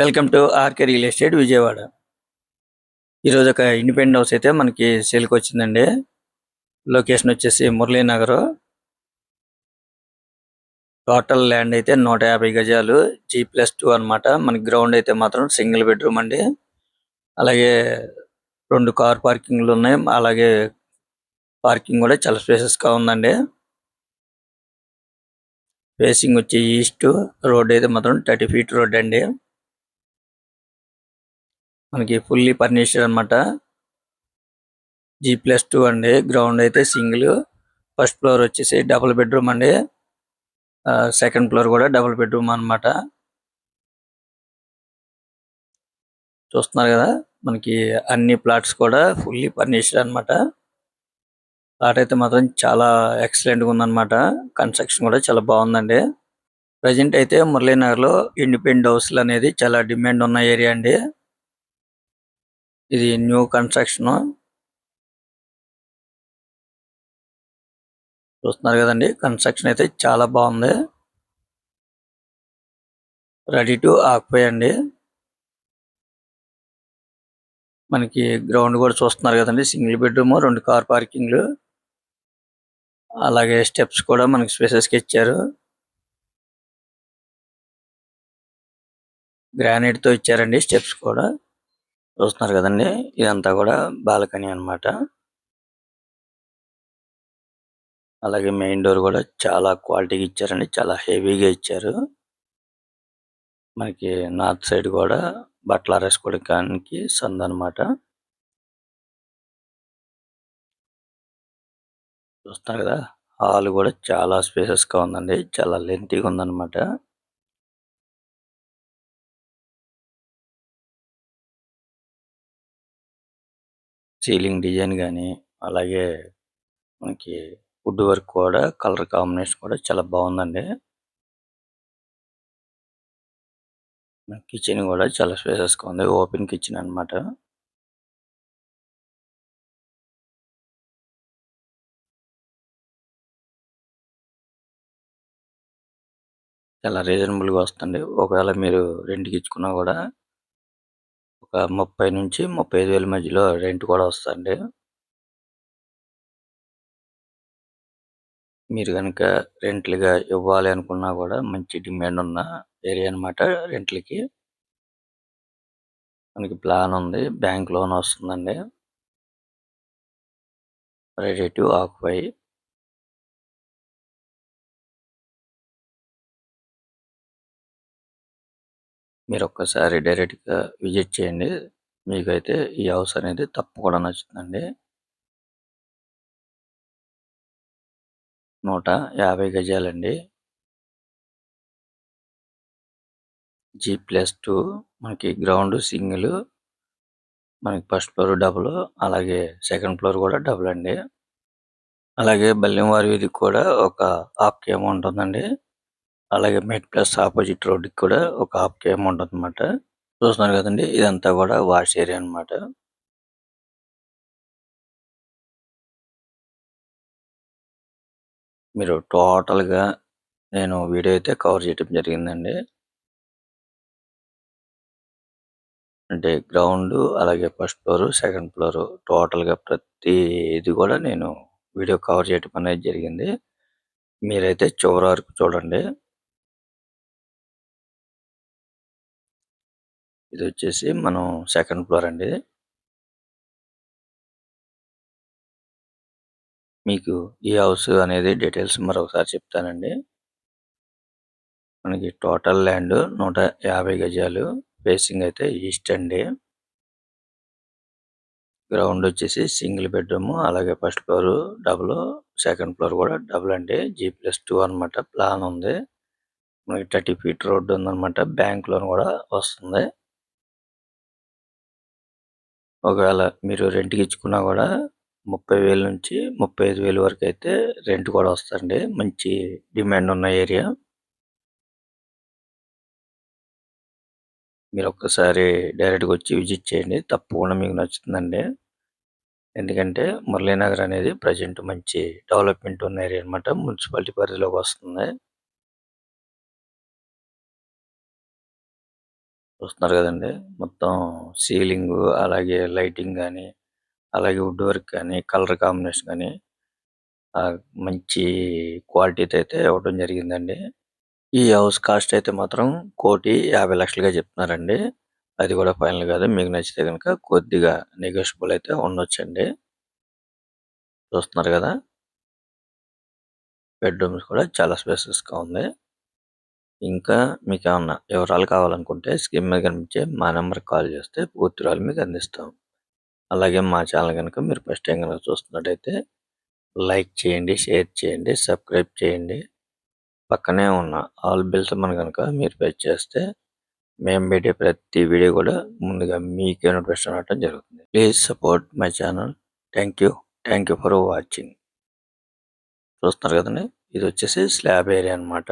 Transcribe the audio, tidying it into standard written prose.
Welcome to RK real estate Vijayawada. ఈరోజు ఒక independent house అయితే మనకి సేల్కి వచ్చిందండి. లొకేషన్ వచ్చేసి మురళీనగర్. టోటల్ ల్యాండ్ అయితే 150 గజాలు G+2 అన్నమాట. మనకి గ్రౌండ్ అయితే మాత్రం సింగిల్ బెడ్రూమ్ అండి. అలాగే 2 కార్ పార్కింగ్లు ఉన్నాయి. అలాగే పార్కింగ్ కూడా చాలా స్పేసెస్ గా ఉందండి. ఫేసింగ్ వచ్చి ఈస్ట్. రోడ్ అయితే మాత్రం 30 ఫీట్ రోడ్ అండి. మనకి ఫుల్లీ ఫర్నిష్డ్ అన్నమాట. G+2 అండి. గ్రౌండ్ అయితే సింగిల్. ఫస్ట్ ఫ్లోర్ వచ్చేసి డబుల్ బెడ్రూమ్ అండి. సెకండ్ ఫ్లోర్ కూడా డబుల్ బెడ్రూమ్ అన్నమాట. చూస్తున్నారు కదా, మనకి అన్ని ప్లాట్స్ కూడా ఫుల్లీ ఫర్నిష్డ్ అన్నమాట. ప్లాట్ అయితే మాత్రం చాలా ఎక్సలెంట్ గా ఉందన్నమాట. కన్స్ట్రక్షన్ కూడా చాలా బాగుందండి. ప్రజెంట్ అయితే మురళీనగర్ లో ఇండిపెండెంట్ హౌస్లు అనేది చాలా డిమాండ్ ఉన్న ఏరియా అండి. ఇది న్యూ కన్స్ట్రక్షన్. చూస్తున్నారు కదండి, కన్స్ట్రక్షన్ అయితే చాలా బాగుంది. రెడీ టు ఆక్యుపై అండి. మనకి గ్రౌండ్ కూడా చూస్తున్నారు కదండి, సింగిల్ బెడ్రూమ్, 2 కార్ పార్కింగ్లు, అలాగే స్టెప్స్ కూడా మనకి స్పేసెస్ కి ఇచ్చారు. గ్రానైట్ తో ఇచ్చారండి స్టెప్స్ కూడా. చూస్తున్నారు కదండి, ఇదంతా కూడా బాల్కనీ అన్నమాట. అలాగే మెయిన్ డోర్ కూడా చాలా క్వాలిటీగా ఇచ్చారండి, చాలా హెవీగా ఇచ్చారు. మనకి నార్త్ సైడ్ కూడా బట్టలు ఆరేసుకోవడానికి సందు అన్నమాట. చూస్తున్నారు కదా, హాల్ కూడా చాలా స్పేసెస్ గా ఉందండి, చాలా లెంతీగా ఉందన్నమాట. సీలింగ్ డిజైన్ గానీ, అలాగే మనకి వుడ్ వర్క్ కూడా, కలర్ కాంబినేషన్ కూడా చాలా బాగుందండి. కిచెన్ కూడా చాలా స్పేసెస్ గా ఉంది, ఓపెన్ కిచెన్ అన్నమాట. చాలా రీజనబుల్ గా వస్తుంది. ఒకవేళ మీరు రెంట్కి ఇచ్చుకున్నా కూడా ఒక 30 నుంచి 35 వేల మధ్యలో రెంట్ కూడా వస్తుంది. మీరు కనుక రెంట్లుగా ఇవ్వాలి అనుకున్నా కూడా మంచి డిమాండ్ ఉన్న ఏరియా అన్నమాట రెంట్లకి. మనకి ప్లాన్ ఉంది, బ్యాంక్ లోన్ వస్తుందండి. Ready to occupy. మీరు ఒక్కసారి డైరెక్ట్ గా విజిట్ చేయండి. మీకైతే ఈ హౌస్ అనేది తప్పకుండా నచ్చుతుందండి. 150 గజాలండి. G+2. మనకి గ్రౌండ్ సింగిల్, మనకి ఫస్ట్ ఫ్లోర్ డబుల్, అలాగే సెకండ్ ఫ్లోర్ కూడా డబుల్ అండి. అలాగే బల్లెంవారి వీధికి కూడా ఒక హాఫ్ కే అమౌంట్ ఉందండి. అలాగే మెట్ ప్లస్ ఆపోజిట్ రోడ్డుకి కూడా ఒక హాఫ్ కే అమౌంట్ ఉందన్నమాట. చూస్తున్నారు కదండి, ఇదంతా కూడా వాష్ ఏరియా అన్నమాట. మీరు టోటల్ గా నేను వీడియో అయితే కవర్ చేయడం జరిగిందండి. అంటే గ్రౌండ్, అలాగే first floor, second floor, total గా ప్రతి ఇది కూడా నేను వీడియో కవర్ చేయడం అనేది జరిగింది. మీరైతే చివరి వరకు చూడండి. ఇది వచ్చేసి మనం సెకండ్ ఫ్లోర్ అండి. మీకు ఈ హౌస్ అనేది డీటెయిల్స్ మరొకసారి చెప్తానండి. మనకి టోటల్ ల్యాండ్ 150 గజాలు. ఫేసింగ్ అయితే ఈస్ట్ అండి. గ్రౌండ్ వచ్చేసి సింగిల్ బెడ్రూమ్, అలాగే first floor double, second floor కూడా డబుల్ అండి. G+2 అన్నమాట. ప్లాన్ ఉంది. మనకి 30 ఫీట్ రోడ్ ఉందన్నమాట. బ్యాంక్ లోన్ కూడా వస్తుంది. ఒకవేళ మీరు రెంట్కి ఇచ్చుకున్నా కూడా 30,000 నుంచి 35,000 వరకు అయితే రెంట్ కూడా వస్తుంది. మంచి డిమాండ్ ఉన్న ఏరియా. మీరు ఒక్కసారి డైరెక్ట్గా వచ్చి విజిట్ చేయండి, తప్పకుండా మీకు నచ్చుతుందండి. ఎందుకంటే మురళీనగర్ అనేది ప్రజెంట్ మంచి డెవలప్మెంట్ ఉన్న ఏరియా అన్నమాట. మున్సిపాలిటీ పరిధిలోకి వస్తుంది. చూస్తున్నారు కదండీ! మొత్తం సీలింగు, అలాగే లైటింగ్ గాని, అలాగే వుడ్ వర్క్ గాని, కలర్ కాంబినేషన్ గాని మంచి క్వాలిటీతో అయితే ఇవ్వడం జరిగిందండి. ఈ హౌస్ కాస్ట్ అయితే మాత్రం 1,50,00,000గా చెప్తున్నారండి. అది కూడా ఫైనల్ కాదు. మీకు నచ్చితే గనుక కొద్దిగా నెగోషియబుల్ అయితే ఉండొచ్చండి. చూస్తున్నారు కదా! బెడ్‌రూమ్స్ కూడా చాలా స్పేషియస్‌గా ఉంది. ఇంకా మీకేమన్నా వివరాలు కావాలనుకుంటే స్క్రీన్ మీద కనిపించే మా నంబర్‌కి కాల్ చేస్తే పూర్తి వివరాలు మీకు అందిస్తాం. అలాగే మా ఛానల్ గనుక మీరు ఫస్ట్ టైమ్ గనుక చూస్తున్నట్టయితే లైక్ చేయండి, షేర్ చేయండి, సబ్స్క్రైబ్ చేయండి. పక్కనే ఉన్న ఆల్ బెల్ సింబల్ గనుక మీరు ప్రెస్ చేస్తే మేము పెట్టే ప్రతి వీడియో కూడా ముందుగా మీకే నోటిఫికేషన్ రావడం జరుగుతుంది. Please support my channel. Thank you. Thank you for watching. చూస్తున్నారు కదండీ! ఇది వచ్చేసి స్లాబ్ ఏరియా అన్నమాట.